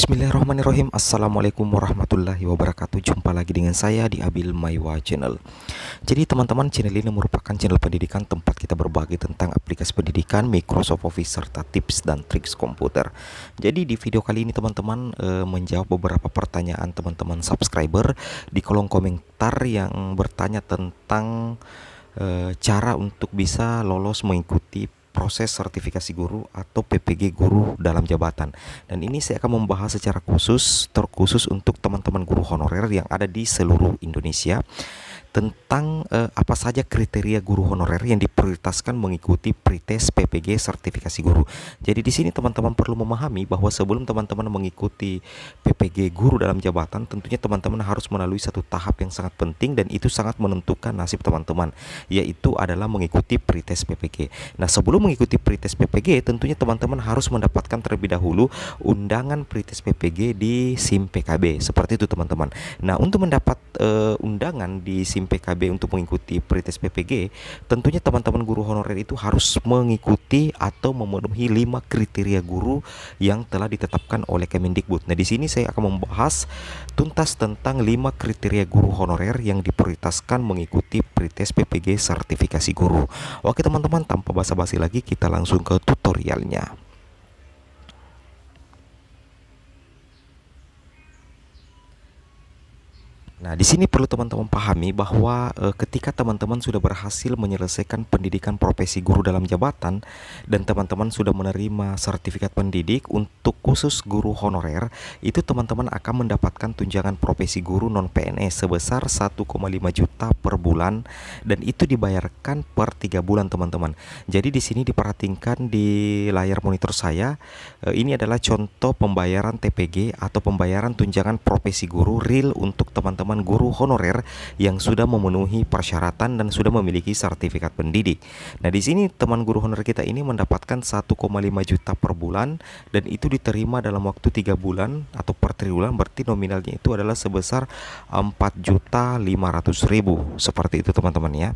Bismillahirrahmanirrahim. Assalamualaikum warahmatullahi wabarakatuh. Jumpa lagi dengan saya di Abil Maiwa Channel. Jadi teman-teman, channel ini merupakan channel pendidikan tempat kita berbagi tentang aplikasi pendidikan, Microsoft Office, serta tips dan triks komputer. Jadi di video kali ini teman-teman menjawab beberapa pertanyaan teman-teman subscriber di kolom komentar yang bertanya tentang cara untuk bisa lolos mengikuti proses sertifikasi guru atau PPG guru dalam jabatan. Dan ini saya akan membahas secara terkhusus untuk teman-teman guru honorer yang ada di seluruh Indonesia tentang apa saja kriteria guru honorer yang diprioritaskan mengikuti pretest PPG sertifikasi guru. Jadi di sini teman-teman perlu memahami bahwa sebelum teman-teman mengikuti PPG guru dalam jabatan, tentunya teman-teman harus melalui satu tahap yang sangat penting dan itu sangat menentukan nasib teman-teman, yaitu adalah mengikuti pretest PPG. Nah, sebelum mengikuti pretest PPG, tentunya teman-teman harus mendapatkan terlebih dahulu undangan pretest PPG di SIM PKB. Seperti itu teman-teman. Nah, untuk mendapat undangan di SIM PKB untuk mengikuti pretest PPG, tentunya teman-teman guru honorer itu harus mengikuti atau memenuhi 5 kriteria guru yang telah ditetapkan oleh Kemendikbud. Nah, di sini saya akan membahas tuntas tentang 5 kriteria guru honorer yang diprioritaskan mengikuti pretest PPG sertifikasi guru. Oke teman-teman, tanpa basa-basi lagi kita langsung ke tutorialnya. Nah, di sini perlu teman-teman pahami bahwa ketika teman-teman sudah berhasil menyelesaikan pendidikan profesi guru dalam jabatan dan teman-teman sudah menerima sertifikat pendidik untuk khusus guru honorer, itu teman-teman akan mendapatkan tunjangan profesi guru non PNS sebesar 1,5 juta per bulan dan itu dibayarkan per 3 bulan teman-teman. Jadi di sini diperhatikan di layar monitor saya, ini adalah contoh pembayaran TPG atau pembayaran tunjangan profesi guru real untuk teman-teman guru honorer yang sudah memenuhi persyaratan dan sudah memiliki sertifikat pendidik. Nah, di sini teman guru honorer kita ini mendapatkan 1,5 juta per bulan dan itu diterima dalam waktu 3 bulan atau per triwulan, berarti nominalnya itu adalah sebesar 4.500.000. Seperti itu teman-teman ya.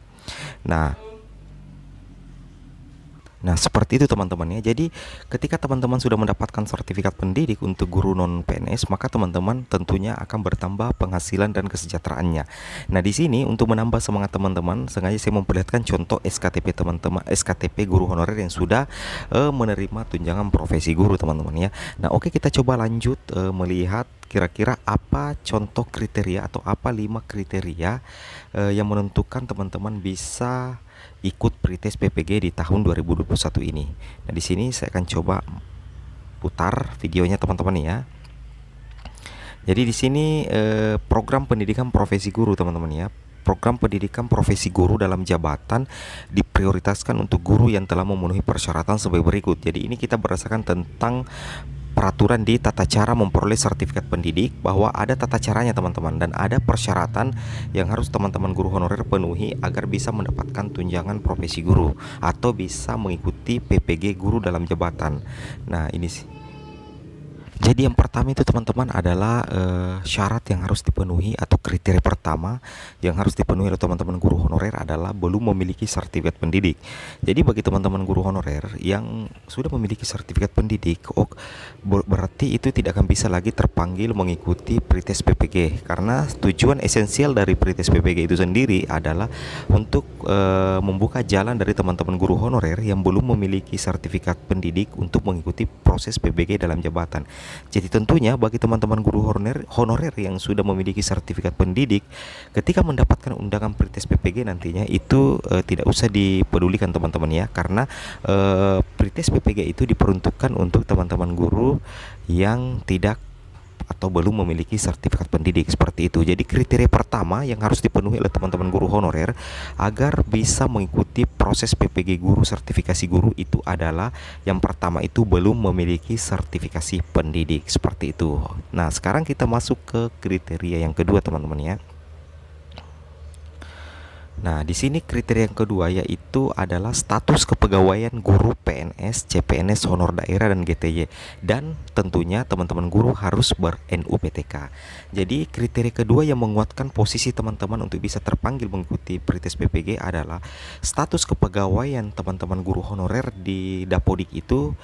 Nah, seperti itu teman-teman ya. Jadi ketika teman-teman sudah mendapatkan sertifikat pendidik untuk guru non PNS, maka teman-teman tentunya akan bertambah penghasilan dan kesejahteraannya. Nah, di sini untuk menambah semangat teman-teman, sengaja saya memperlihatkan contoh SKTP teman-teman, SKTP guru honorer yang sudah menerima tunjangan profesi guru teman-teman ya. Nah, oke, kita coba lanjut melihat kira-kira apa contoh kriteria atau apa 5 kriteria yang menentukan teman-teman bisa ikut pretest PPG di tahun 2021 ini. Nah, di sini saya akan coba putar videonya teman-teman ya. Jadi di sini program pendidikan profesi guru teman-teman ya. Program pendidikan profesi guru dalam jabatan diprioritaskan untuk guru yang telah memenuhi persyaratan sebagai berikut. Jadi ini kita berdasarkan tentang peraturan di tata cara memperoleh sertifikat pendidik, bahwa ada tata caranya teman-teman dan ada persyaratan yang harus teman-teman guru honorer penuhi agar bisa mendapatkan tunjangan profesi guru atau bisa mengikuti PPG guru dalam jabatan. Nah, ini sih. Jadi yang pertama itu teman-teman adalah syarat yang harus dipenuhi atau kriteria pertama yang harus dipenuhi oleh teman-teman guru honorer adalah belum memiliki sertifikat pendidik. Jadi bagi teman-teman guru honorer yang sudah memiliki sertifikat pendidik, berarti itu tidak akan bisa lagi terpanggil mengikuti pretest PPG, karena tujuan esensial dari pretest PPG itu sendiri adalah untuk membuka jalan dari teman-teman guru honorer yang belum memiliki sertifikat pendidik untuk mengikuti proses PPG dalam jabatan. Jadi tentunya bagi teman-teman guru honorer yang sudah memiliki sertifikat pendidik, ketika mendapatkan undangan pretest PPG nantinya itu tidak usah dipedulikan teman-teman ya, karena pretest PPG itu diperuntukkan untuk teman-teman guru yang tidak atau belum memiliki sertifikat pendidik, seperti itu. Jadi kriteria pertama yang harus dipenuhi oleh teman-teman guru honorer agar bisa mengikuti proses PPG guru sertifikasi guru itu adalah yang pertama itu belum memiliki sertifikasi pendidik, seperti itu. Nah, sekarang kita masuk ke kriteria yang kedua teman-teman ya. Nah, di sini kriteria yang kedua yaitu adalah status kepegawaian guru PNS, CPNS, honor daerah dan GTY, dan tentunya teman-teman guru harus ber-NUPTK. Jadi kriteria kedua yang menguatkan posisi teman-teman untuk bisa terpanggil mengikuti pretest PPG adalah status kepegawaian teman-teman guru honorer di Dapodik itu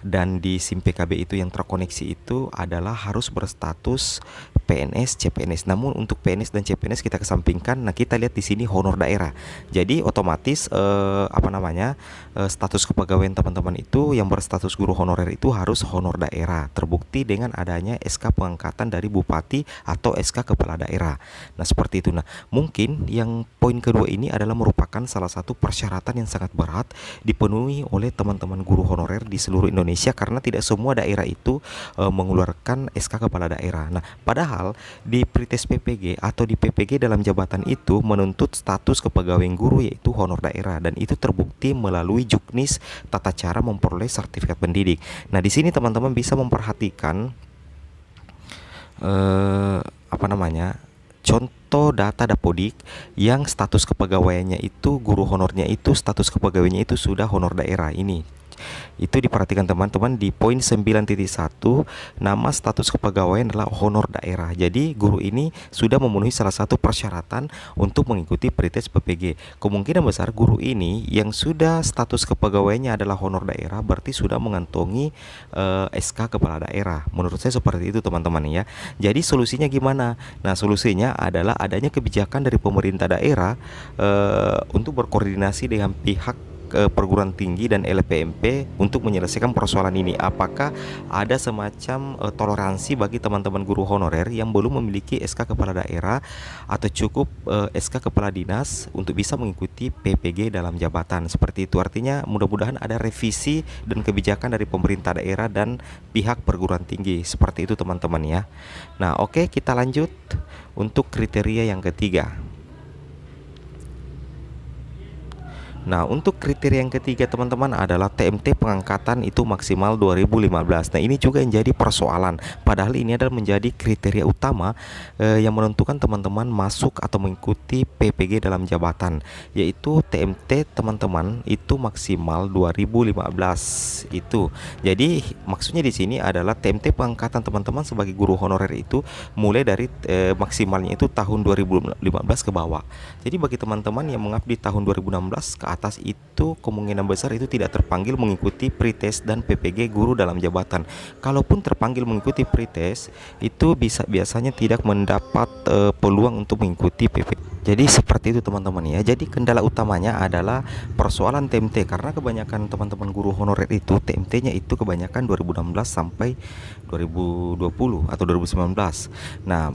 dan di SIM PKB itu yang terkoneksi itu adalah harus berstatus PNS, CPNS. Namun untuk PNS dan CPNS kita kesampingkan. Nah, kita lihat di sini honor daerah. Jadi otomatis status kepegawaian teman-teman itu yang berstatus guru honorer itu harus honor daerah, terbukti dengan adanya SK pengangkatan dari bupati atau SK kepala daerah. Nah, seperti itu. Nah, mungkin yang poin kedua ini adalah merupakan salah satu persyaratan yang sangat berat dipenuhi oleh teman-teman guru honorer di seluruh Indonesia, karena tidak semua daerah itu mengeluarkan SK kepala daerah. Nah, padahal di Prites PPG atau di PPG dalam jabatan itu menuntut status kepegawaian guru yaitu honor daerah, dan itu terbukti melalui juknis tata cara memperoleh sertifikat pendidik. Nah, di sini teman-teman bisa memperhatikan contoh data Dapodik yang status kepegawaiannya itu guru honornya itu status kepegawaiannya itu sudah honor daerah. Ini itu diperhatikan teman-teman di poin 9.1, nama status kepegawaian adalah honor daerah. Jadi guru ini sudah memenuhi salah satu persyaratan untuk mengikuti Prites PPG. Kemungkinan besar guru ini yang sudah status kepegawaiannya adalah honor daerah berarti sudah mengantongi SK kepala daerah. Menurut saya seperti itu teman-teman ya. Jadi solusinya gimana? Nah, solusinya adalah adanya kebijakan dari pemerintah daerah untuk berkoordinasi dengan pihak perguruan tinggi dan LPMP untuk menyelesaikan persoalan ini. Apakah ada semacam toleransi bagi teman-teman guru honorer yang belum memiliki SK kepala daerah atau cukup SK kepala dinas untuk bisa mengikuti PPG dalam jabatan. Seperti itu. Artinya mudah-mudahan ada revisi dan kebijakan dari pemerintah daerah dan pihak perguruan tinggi. Seperti itu teman-teman ya. Nah, oke, kita lanjut untuk kriteria yang ketiga. Nah, untuk kriteria yang ketiga teman-teman adalah TMT pengangkatan itu maksimal 2015. Nah, ini juga yang jadi persoalan. Padahal ini adalah menjadi kriteria utama yang menentukan teman-teman masuk atau mengikuti PPG dalam jabatan, yaitu TMT teman-teman itu maksimal 2015 itu. Jadi maksudnya di sini adalah TMT pengangkatan teman-teman sebagai guru honorer itu mulai dari maksimalnya itu tahun 2015 ke bawah. Jadi bagi teman-teman yang mengabdi tahun 2016 ke atas itu kemungkinan besar itu tidak terpanggil mengikuti Prites dan PPG guru dalam jabatan. Kalaupun terpanggil mengikuti Prites itu biasanya tidak mendapat peluang untuk mengikuti PPG. Jadi seperti itu teman-teman ya. Jadi kendala utamanya adalah persoalan TMT, karena kebanyakan teman-teman guru honorer itu TMT-nya itu kebanyakan 2016 sampai 2020 atau 2019. Nah,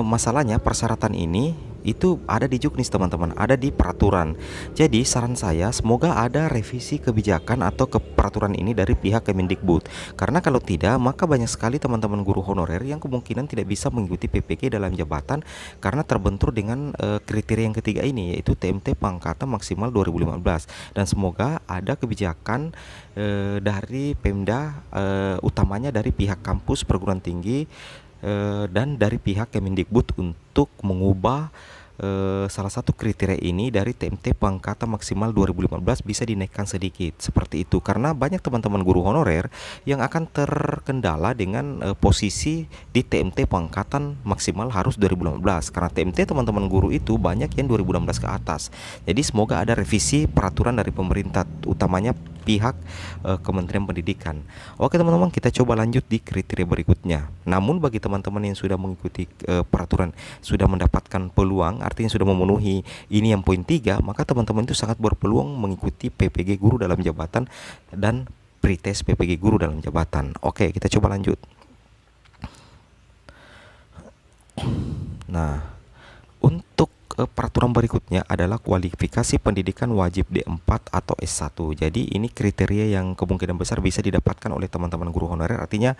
masalahnya persyaratan ini itu ada di juknis teman-teman, ada di peraturan. Jadi saran saya semoga ada revisi kebijakan atau peraturan ini dari pihak Kemendikbud, karena kalau tidak maka banyak sekali teman-teman guru honorer yang kemungkinan tidak bisa mengikuti PPG dalam jabatan karena terbentur dengan kriteria yang ketiga ini, yaitu TMT pangkatan maksimal 2015. Dan semoga ada kebijakan dari Pemda, utamanya dari pihak kampus perguruan tinggi dan dari pihak Kemendikbud untuk mengubah salah satu kriteria ini dari TMT pangkatan maksimal 2015 bisa dinaikkan sedikit seperti itu, karena banyak teman-teman guru honorer yang akan terkendala dengan posisi di TMT pangkatan maksimal harus 2015, karena TMT teman-teman guru itu banyak yang 2016 ke atas. Jadi semoga ada revisi peraturan dari pemerintah, utamanya pihak Kementerian Pendidikan. Oke teman-teman, kita coba lanjut di kriteria berikutnya. Namun bagi teman-teman yang sudah mengikuti peraturan, sudah mendapatkan peluang, artinya sudah memenuhi ini yang poin 3, maka teman-teman itu sangat berpeluang mengikuti PPG guru dalam jabatan dan Prites PPG guru dalam jabatan. Oke, kita coba lanjut. Nah, untuk peraturan berikutnya adalah kualifikasi pendidikan wajib D4 atau S1. Jadi ini kriteria yang kemungkinan besar bisa didapatkan oleh teman-teman guru honorer, artinya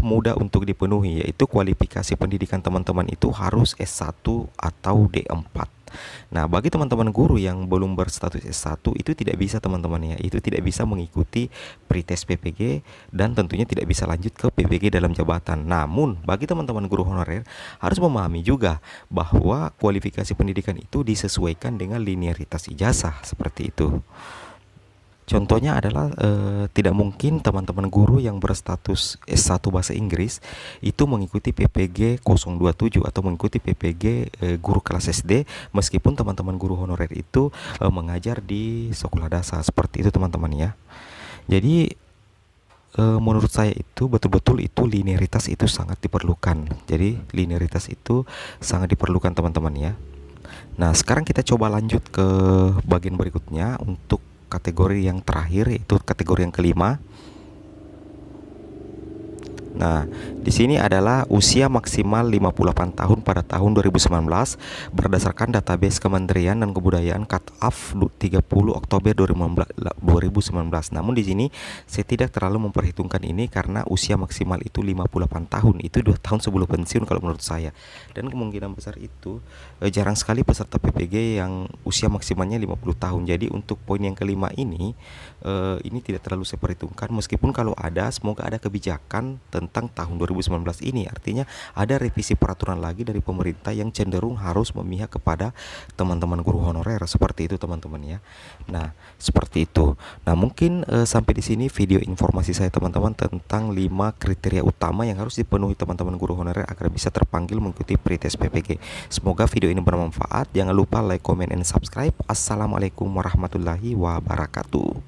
mudah untuk dipenuhi, yaitu kualifikasi pendidikan teman-teman itu harus S1 atau D4. Nah, bagi teman-teman guru yang belum berstatus S1 itu tidak bisa teman-teman ya, itu tidak bisa mengikuti Prites PPG dan tentunya tidak bisa lanjut ke PPG dalam jabatan. Namun bagi teman-teman guru honorer harus memahami juga bahwa kualifikasi pendidikan itu disesuaikan dengan linearitas ijazah seperti itu. Contohnya adalah tidak mungkin teman-teman guru yang berstatus S1 bahasa Inggris itu mengikuti PPG 027 atau mengikuti PPG guru kelas SD meskipun teman-teman guru honorer itu mengajar di sekolah dasar. Seperti itu teman-teman ya. Jadi menurut saya itu betul-betul itu linearitas itu sangat diperlukan. Jadi linearitas itu sangat diperlukan teman-teman ya. Nah, sekarang kita coba lanjut ke bagian berikutnya untuk kategori yang terakhir, yaitu kategori yang kelima. Nah, di sini adalah usia maksimal 58 tahun pada tahun 2019 berdasarkan database Kementerian dan Kebudayaan cut off 30 Oktober 2019. Namun di sini saya tidak terlalu memperhitungkan ini karena usia maksimal itu 58 tahun. Itu 2 tahun sebelum pensiun kalau menurut saya. Dan kemungkinan besar itu jarang sekali peserta PPG yang usia maksimalnya 50 tahun. Jadi untuk poin yang kelima ini tidak terlalu saya perhitungkan, meskipun kalau ada, semoga ada kebijakan tentang tahun 2019 ini. Artinya ada revisi peraturan lagi dari pemerintah yang cenderung harus memihak kepada teman-teman guru honorer, seperti itu teman-teman ya. Nah, seperti itu. Nah, mungkin sampai di sini video informasi saya teman-teman tentang 5 kriteria utama yang harus dipenuhi teman-teman guru honorer agar bisa terpanggil mengikuti pretest PPG. Semoga video ini bermanfaat. Jangan lupa like, comment, and subscribe. Assalamualaikum warahmatullahi wabarakatuh.